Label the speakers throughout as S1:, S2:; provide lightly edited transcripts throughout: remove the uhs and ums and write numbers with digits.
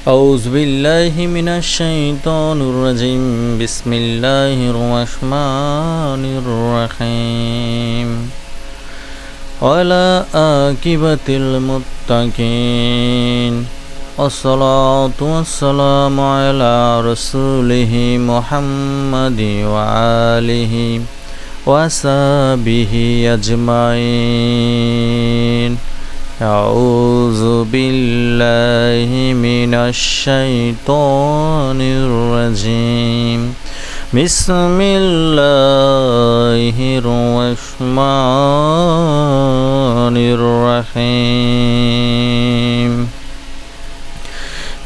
S1: أعوذ بالله من الشيطان الرجيم بسم الله الرحمن الرحيم ولا عاقبة المتقين والصلاة والسلام على رسوله محمد وآله وصحبه أجمعين أعوذ بالله من الشيطان الرجيم بسم الله الرحمن الرحيم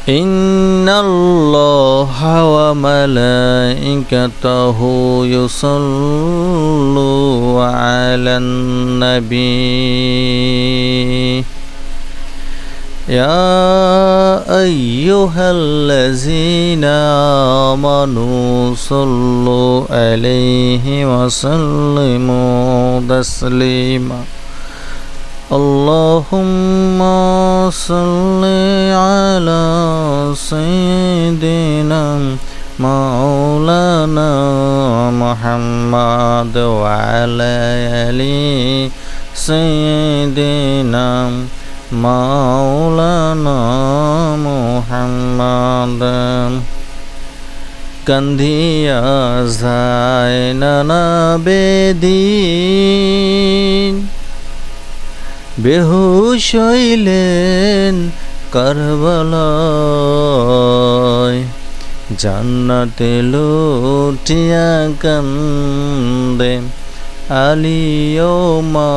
S1: إن الله وملائكته يصلون على النبي يا أيها الذين آمنوا صلوا عليه وسلموا تسليما اللهم صل على سيدنا مولانا محمد وعلى آل سيدنا مولانا محمد কান্দিয়া যায় নানা বেদিন বেহুশ হইলেন কারবালায় জান্নাতে লুটিয়া কান্দে আলী ও মা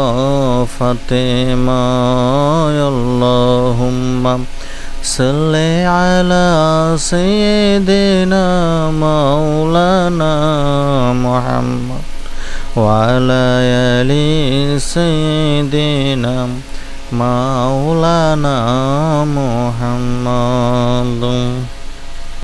S1: ফাতেমা আল্লাহুম্মা সাল্লি আলা সাইয়্যিদিনা মাওলানা মুহাম্মদ ওয়া আলা আলি সাইয়্যিদিনা মাওলানা মুহাম্মদ